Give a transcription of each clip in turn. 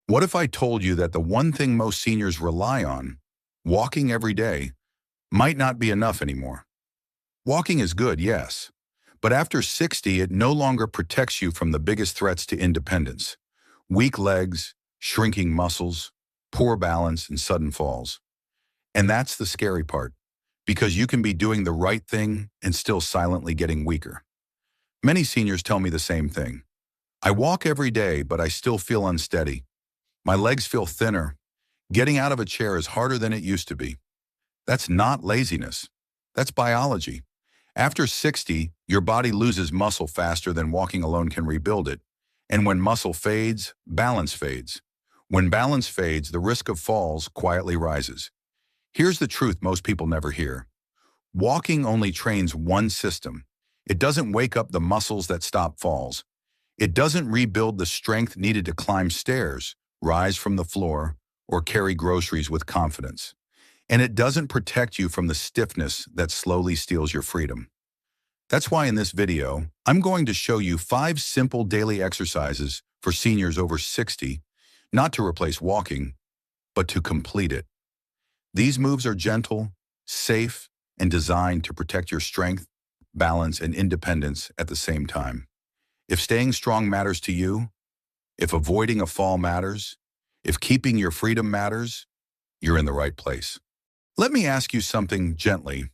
What if I told you that the one thing most seniors rely on, walking every day, might not be enough anymore? Walking is good, yes, but after 60, it no longer protects you from the biggest threats to independence: weak legs, shrinking muscles, poor balance, and sudden falls. And that's the scary part, because you can be doing the right thing and still silently getting weaker. Many seniors tell me the same thing. I walk every day, but I still feel unsteady. My legs feel thinner. Getting out of a chair is harder than it used to be. That's not laziness. That's biology. After 60, your body loses muscle faster than walking alone can rebuild it. And when muscle fades, balance fades. When balance fades, the risk of falls quietly rises. Here's the truth most people never hear. Walking only trains one system. It doesn't wake up the muscles that stop falls. It doesn't rebuild the strength needed to climb stairs, rise from the floor, or carry groceries with confidence. And it doesn't protect you from the stiffness that slowly steals your freedom. That's why in this video, I'm going to show you 5 simple daily exercises for seniors over 60, not to replace walking, but to complete it. These moves are gentle, safe, and designed to protect your strength, balance, and independence at the same time. If staying strong matters to you, if avoiding a fall matters, if keeping your freedom matters, you're in the right place. Let me ask you something gently.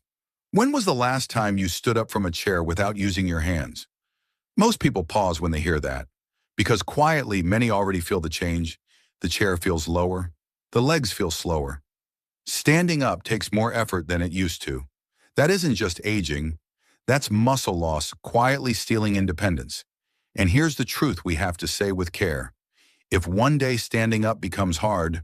When was the last time you stood up from a chair without using your hands? Most people pause when they hear that, because quietly many already feel the change. The chair feels lower, the legs feel slower. Standing up takes more effort than it used to. That isn't just aging, that's muscle loss quietly stealing independence. And here's the truth we have to say with care. If one day standing up becomes hard,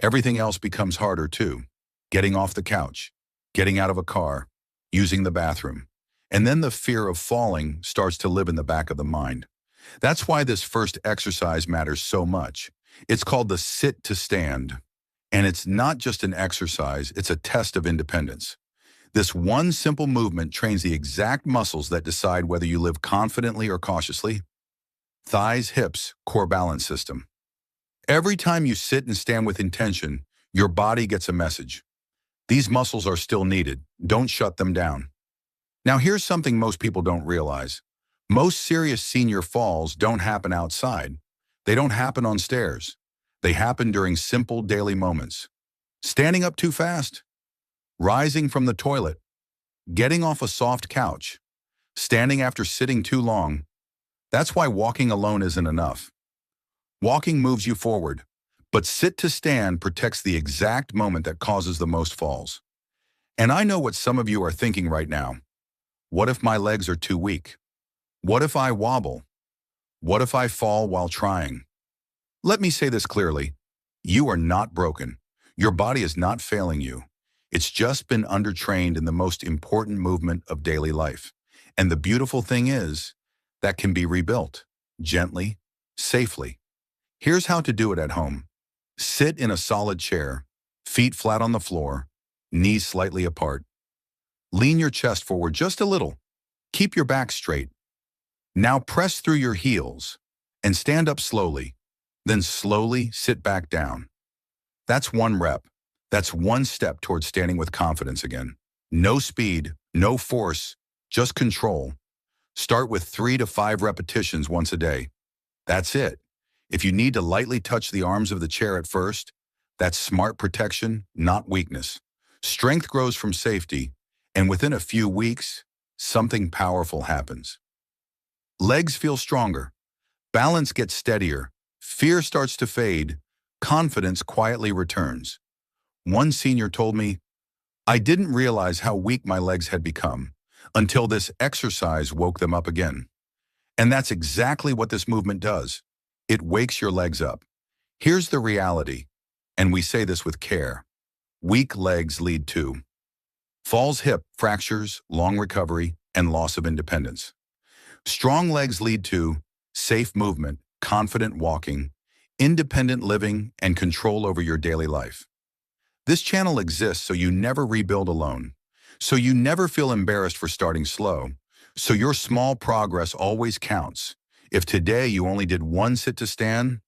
everything else becomes harder too. Getting off the couch, getting out of a car, using the bathroom. And then the fear of falling starts to live in the back of the mind. That's why this first exercise matters so much. It's called the sit to stand. And it's not just an exercise, it's a test of independence. This one simple movement trains the exact muscles that decide whether you live confidently or cautiously. Thighs, hips, core balance system. Every time you sit and stand with intention, your body gets a message. These muscles are still needed. Don't shut them down. Now here's something most people don't realize. Most serious senior falls don't happen outside. They don't happen on stairs. They happen during simple daily moments. Standing up too fast, rising from the toilet, getting off a soft couch, standing after sitting too long. That's why walking alone isn't enough. Walking moves you forward, but sit to stand protects the exact moment that causes the most falls. And I know what some of you are thinking right now. What if my legs are too weak? What if I wobble? What if I fall while trying? Let me say this clearly. You are not broken. Your body is not failing you. It's just been undertrained in the most important movement of daily life. And the beautiful thing is, that can be rebuilt, gently, safely. Here's how to do it at home. Sit in a solid chair, feet flat on the floor, knees slightly apart. Lean your chest forward just a little. Keep your back straight. Now press through your heels and stand up slowly. Then slowly sit back down. That's one rep. That's one step towards standing with confidence again. No speed, no force, just control. Start with 3 to 5 repetitions once a day. That's it. If you need to lightly touch the arms of the chair at first, that's smart protection, not weakness. Strength grows from safety, and within a few weeks, something powerful happens. Legs feel stronger. Balance gets steadier. Fear starts to fade. Confidence quietly returns. One senior told me, "I didn't realize how weak my legs had become until this exercise woke them up again." And that's exactly what this movement does. It wakes your legs up. Here's the reality, and we say this with care. Weak legs lead to falls, hip fractures, long recovery, and loss of independence. Strong legs lead to safe movement, confident walking, independent living, and control over your daily life. This channel exists so you never rebuild alone, so you never feel embarrassed for starting slow, so your small progress always counts. If today you only did one sit to stand,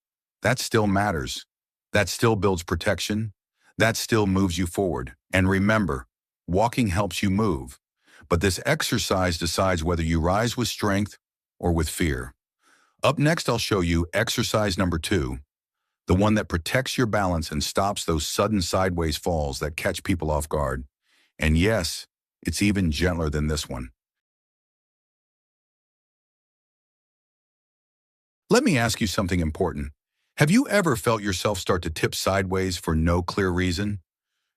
That still matters. That still builds protection. That still moves you forward. And remember, walking helps you move. But this exercise decides whether you rise with strength or with fear. Up next, I'll show you exercise number 2, the one that protects your balance and stops those sudden sideways falls that catch people off guard. And yes, it's even gentler than this one. Let me ask you something important. Have you ever felt yourself start to tip sideways for no clear reason?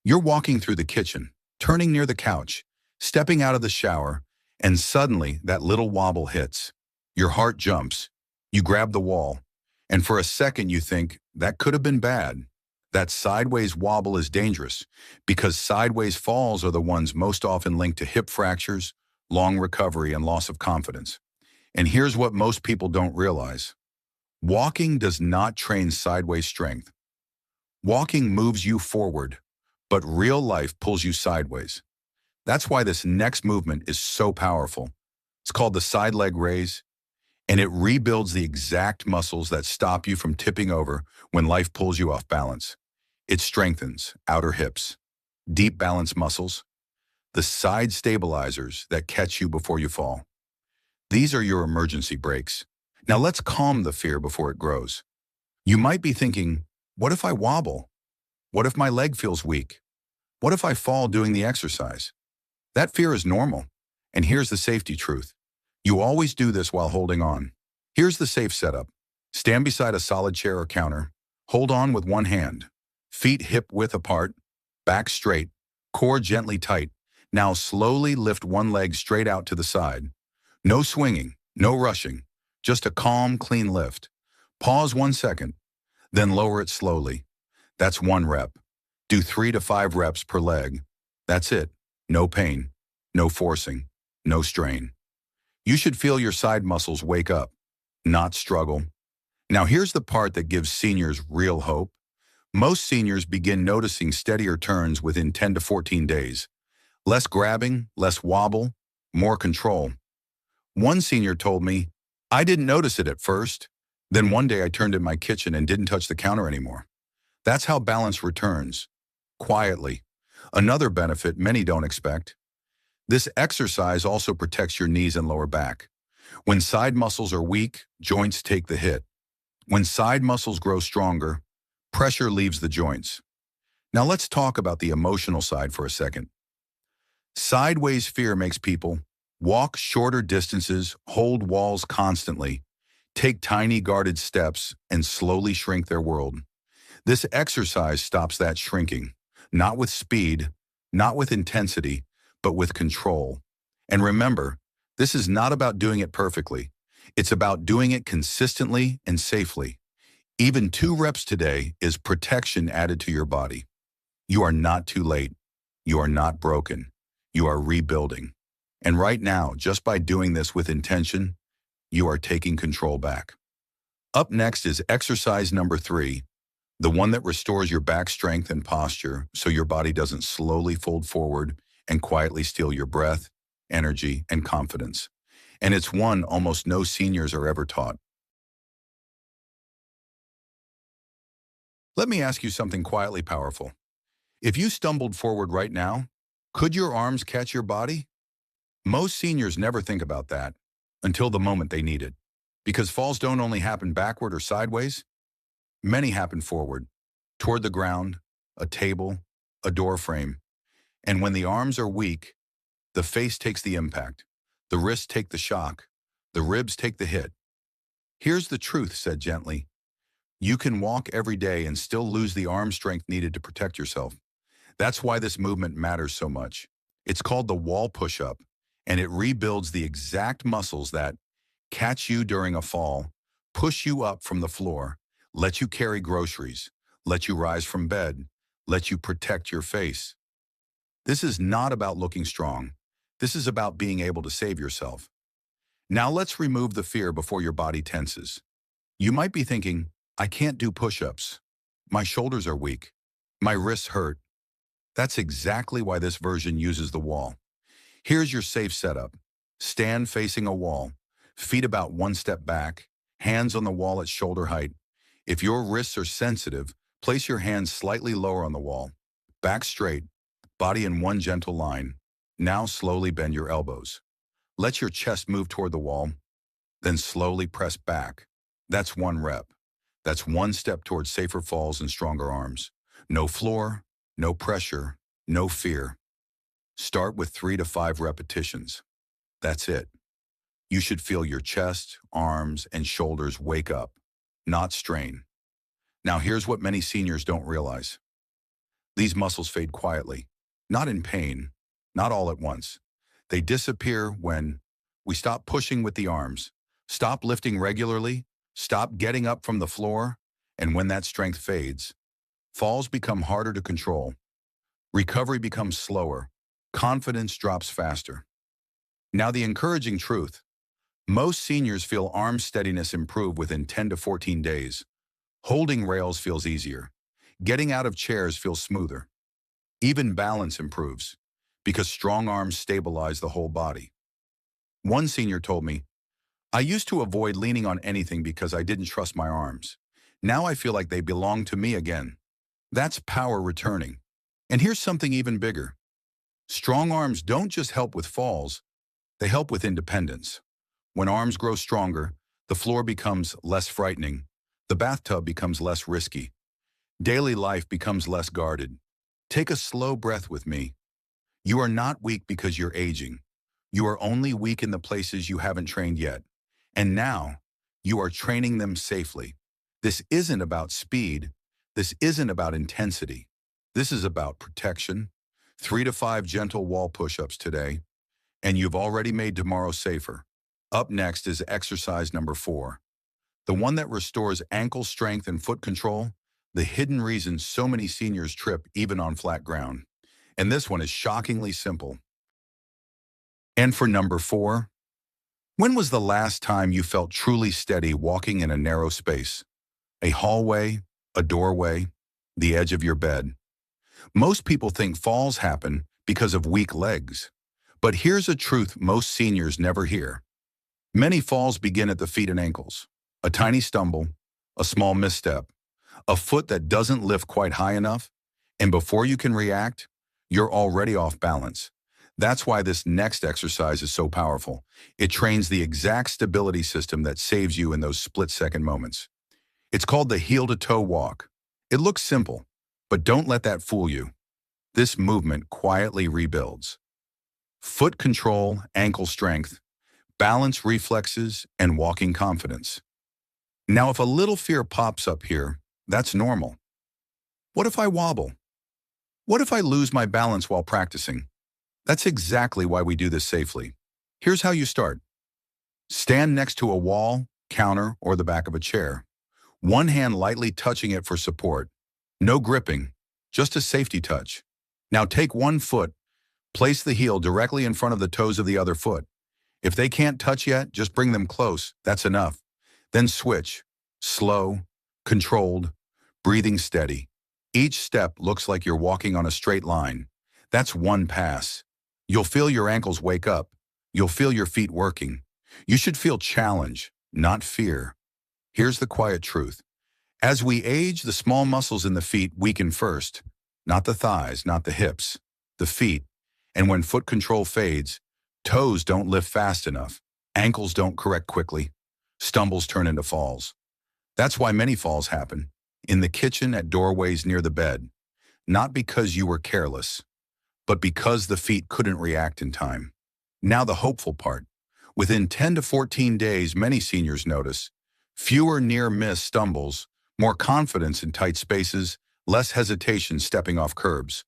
You're walking through the kitchen, turning near the couch, stepping out of the shower, and suddenly that little wobble hits. Your heart jumps. You grab the wall, and for a second you think, that could have been bad. That sideways wobble is dangerous because sideways falls are the ones most often linked to hip fractures, long recovery, and loss of confidence. And here's what most people don't realize. Walking does not train sideways strength. Walking moves you forward, but real life pulls you sideways. That's why this next movement is so powerful. It's called the side leg raise, and it rebuilds the exact muscles that stop you from tipping over when life pulls you off balance. It strengthens outer hips, deep balance muscles, the side stabilizers that catch you before you fall. These are your emergency brakes. Now let's calm the fear before it grows. You might be thinking, what if I wobble? What if my leg feels weak? What if I fall doing the exercise? That fear is normal. And here's the safety truth. You always do this while holding on. Here's the safe setup. Stand beside a solid chair or counter. Hold on with one hand. Feet hip-width apart. Back straight. Core gently tight. Now slowly lift one leg straight out to the side. No swinging, no rushing. Just a calm, clean lift. Pause 1 second. Then lower it slowly. That's 1 rep. Do 3 to 5 reps per leg. That's it. No pain. No forcing. No strain. You should feel your side muscles wake up, not struggle. Now here's the part that gives seniors real hope. Most seniors begin noticing steadier turns within 10 to 14 days. Less grabbing, less wobble, more control. One senior told me, I didn't notice it at first. Then one day I turned in my kitchen and didn't touch the counter anymore. That's how balance returns. Quietly. Another benefit many don't expect. This exercise also protects your knees and lower back. When side muscles are weak, joints take the hit. When side muscles grow stronger, pressure leaves the joints. Now let's talk about the emotional side for a second. Sideways fear makes people walk shorter distances, hold walls constantly, take tiny guarded steps, and slowly shrink their world. This exercise stops that shrinking, not with speed, not with intensity, but with control. And remember, this is not about doing it perfectly. It's about doing it consistently and safely. Even 2 reps today is protection added to your body. You are not too late. You are not broken. You are rebuilding. And right now, just by doing this with intention, you are taking control back. Up next is exercise number 3, the one that restores your back strength and posture so your body doesn't slowly fold forward and quietly steal your breath, energy, and confidence. And it's one almost no seniors are ever taught. Let me ask you something quietly powerful. If you stumbled forward right now, could your arms catch your body? Most seniors never think about that until the moment they need it. Because falls don't only happen backward or sideways, many happen forward, toward the ground, a table, a door frame. And when the arms are weak, the face takes the impact, the wrists take the shock, the ribs take the hit. Here's the truth, said gently. You can walk every day and still lose the arm strength needed to protect yourself. That's why this movement matters so much. It's called the wall push-up, and it rebuilds the exact muscles that catch you during a fall, push you up from the floor, let you carry groceries, let you rise from bed, let you protect your face. This is not about looking strong. This is about being able to save yourself. Now let's remove the fear before your body tenses. You might be thinking, I can't do push-ups. My shoulders are weak. My wrists hurt. That's exactly why this version uses the wall. Here's your safe setup. Stand facing a wall, feet about 1 step back, hands on the wall at shoulder height. If your wrists are sensitive, place your hands slightly lower on the wall. Back straight, body in one gentle line. Now slowly bend your elbows. Let your chest move toward the wall, then slowly press back. That's one rep. That's one step towards safer falls and stronger arms. No floor, no pressure, no fear. Start with 3 to 5 repetitions. That's it. You should feel your chest, arms, and shoulders wake up, not strain. Now here's what many seniors don't realize. These muscles fade quietly, not in pain, not all at once. They disappear when we stop pushing with the arms, stop lifting regularly, stop getting up from the floor, and when that strength fades, falls become harder to control. Recovery becomes slower. Confidence drops faster. Now the encouraging truth. Most seniors feel arm steadiness improve within 10 to 14 days. Holding rails feels easier. Getting out of chairs feels smoother. Even balance improves because strong arms stabilize the whole body. One senior told me, "I used to avoid leaning on anything because I didn't trust my arms. Now I feel like they belong to me again." That's power returning. And here's something even bigger. Strong arms don't just help with falls, they help with independence. When arms grow stronger, the floor becomes less frightening, the bathtub becomes less risky, daily life becomes less guarded. Take a slow breath with me. You are not weak because you're aging. You are only weak in the places you haven't trained yet. And now, you are training them safely. This isn't about speed. This isn't about intensity. This is about protection. 3 to 5 gentle wall push-ups today, and you've already made tomorrow safer. Up next is exercise number 4, the one that restores ankle strength and foot control, the hidden reason so many seniors trip even on flat ground. And this one is shockingly simple. And for number 4, when was the last time you felt truly steady walking in a narrow space? A hallway, a doorway, the edge of your bed. Most people think falls happen because of weak legs. But here's a truth most seniors never hear. Many falls begin at the feet and ankles. A tiny stumble, a small misstep, a foot that doesn't lift quite high enough, and before you can react, you're already off balance. That's why this next exercise is so powerful. It trains the exact stability system that saves you in those split-second moments. It's called the heel-to-toe walk. It looks simple, but don't let that fool you. This movement quietly rebuilds foot control, ankle strength, balance reflexes, and walking confidence. Now, if a little fear pops up here, that's normal. What if I wobble? What if I lose my balance while practicing? That's exactly why we do this safely. Here's how you start. Stand next to a wall, counter, or the back of a chair. One hand lightly touching it for support. No gripping, just a safety touch. Now take one foot, place the heel directly in front of the toes of the other foot. If they can't touch yet, just bring them close, that's enough. Then switch, slow, controlled, breathing steady. Each step looks like you're walking on a straight line. That's one pass. You'll feel your ankles wake up. You'll feel your feet working. You should feel challenge, not fear. Here's the quiet truth. As we age, the small muscles in the feet weaken first. Not the thighs, not the hips, the feet. And when foot control fades, toes don't lift fast enough. Ankles don't correct quickly. Stumbles turn into falls. That's why many falls happen. In the kitchen, at doorways near the bed. Not because you were careless, but because the feet couldn't react in time. Now the hopeful part. Within 10 to 14 days, many seniors notice fewer near-miss stumbles, more confidence in tight spaces, less hesitation stepping off curbs.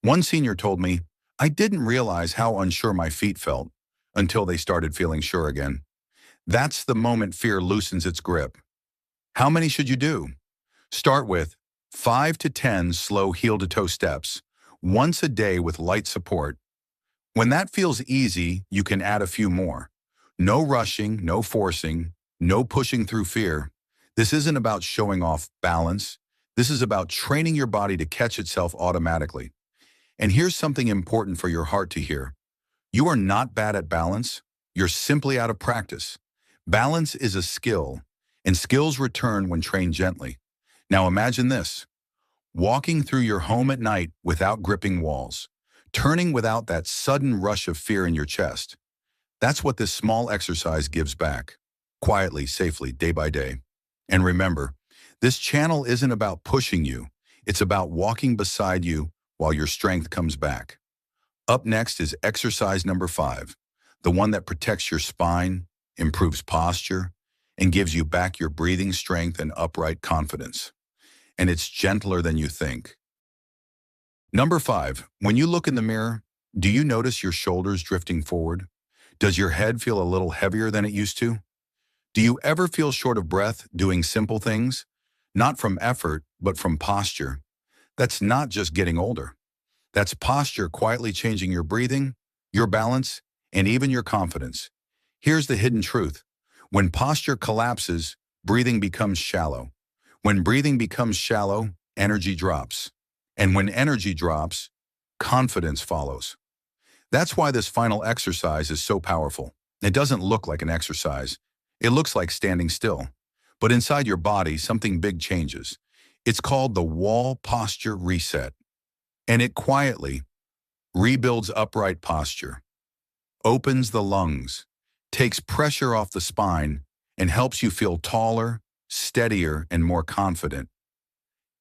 One senior told me, "I didn't realize how unsure my feet felt until they started feeling sure again." That's the moment fear loosens its grip. How many should you do? Start with 5 to 10 slow heel-to-toe steps, once a day with light support. When that feels easy, you can add a few more. No rushing, no forcing, no pushing through fear. This isn't about showing off balance. This is about training your body to catch itself automatically. And here's something important for your heart to hear. You are not bad at balance. You're simply out of practice. Balance is a skill, And skills return when trained gently. Now imagine this: walking through your home at night without gripping walls, turning without that sudden rush of fear in your chest. That's what this small exercise gives back, quietly, safely, day by day. And remember, this channel isn't about pushing you, it's about walking beside you while your strength comes back. Up next is exercise number 5, the one that protects your spine, improves posture, and gives you back your breathing strength and upright confidence. And it's gentler than you think. Number 5, when you look in the mirror, do you notice your shoulders drifting forward? Does your head feel a little heavier than it used to? Do you ever feel short of breath doing simple things? Not from effort, but from posture. That's not just getting older. That's posture quietly changing your breathing, your balance, and even your confidence. Here's the hidden truth. When posture collapses, breathing becomes shallow. When breathing becomes shallow, energy drops. And when energy drops, confidence follows. That's why this final exercise is so powerful. It doesn't look like an exercise. It looks like standing still. But inside your body, something big changes. It's called the wall posture reset. And it quietly rebuilds upright posture, opens the lungs, takes pressure off the spine, and helps you feel taller, steadier, and more confident.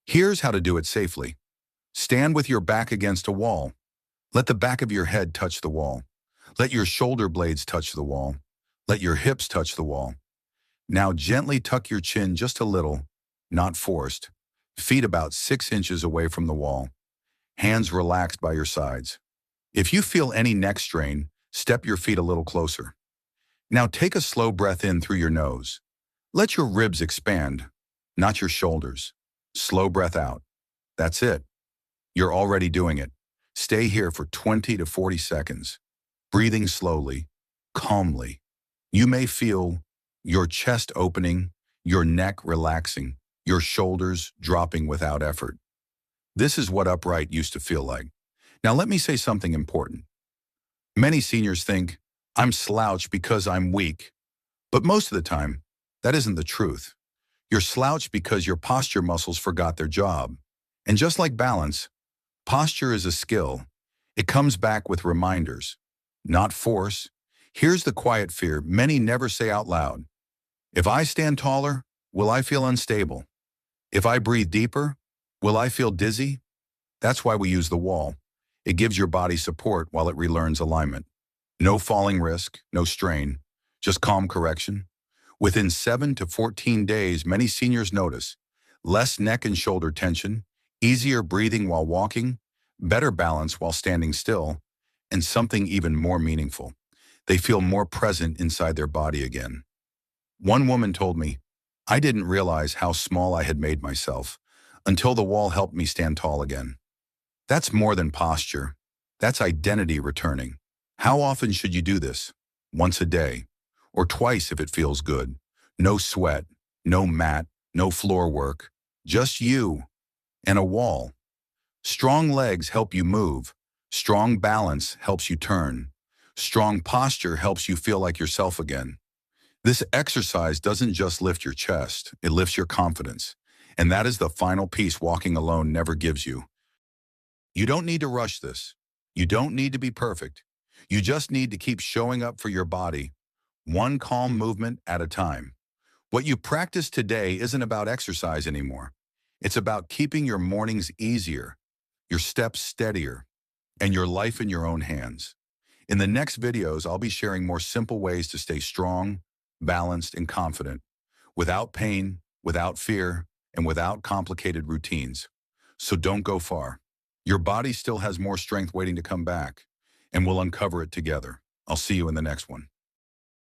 Here's how to do it safely. Stand with your back against a wall. Let the back of your head touch the wall. Let your shoulder blades touch the wall. Let your hips touch the wall. Now gently tuck your chin just a little, not forced. Feet about 6 inches away from the wall. Hands relaxed by your sides. If you feel any neck strain, step your feet a little closer. Now take a slow breath in through your nose. Let your ribs expand, not your shoulders. Slow breath out. That's it. You're already doing it. Stay here for 20 to 40 seconds, breathing slowly, calmly. You may feel your chest opening, your neck relaxing, your shoulders dropping without effort. This is what upright used to feel like. Now let me say something important. Many seniors think, I'm slouched because I'm weak. But most of the time, that isn't the truth. You're slouched because your posture muscles forgot their job. And just like balance, posture is a skill. It comes back with reminders, not force. Here's the quiet fear many never say out loud. If I stand taller, will I feel unstable? If I breathe deeper, will I feel dizzy? That's why we use the wall. It gives your body support while it relearns alignment. No falling risk, no strain, just calm correction. Within 7 to 14 days, many seniors notice less neck and shoulder tension, easier breathing while walking, better balance while standing still, and something even more meaningful. They feel more present inside their body again. One woman told me, I didn't realize how small I had made myself until the wall helped me stand tall again. That's more than posture. That's identity returning. How often should you do this? Once a day, or twice if it feels good. No sweat, no mat, no floor work, just you and a wall. Strong legs help you move. Strong balance helps you turn. Strong posture helps you feel like yourself again. This exercise doesn't just lift your chest, it lifts your confidence. And that is the final piece walking alone never gives you. You don't need to rush this. You don't need to be perfect. You just need to keep showing up for your body, one calm movement at a time. What you practice today isn't about exercise anymore. It's about keeping your mornings easier, your steps steadier, and your life in your own hands. In the next videos, I'll be sharing more simple ways to stay strong, balanced, and confident, without pain, without fear, and without complicated routines. So don't go far. Your body still has more strength waiting to come back, and we'll uncover it together. I'll see you in the next one.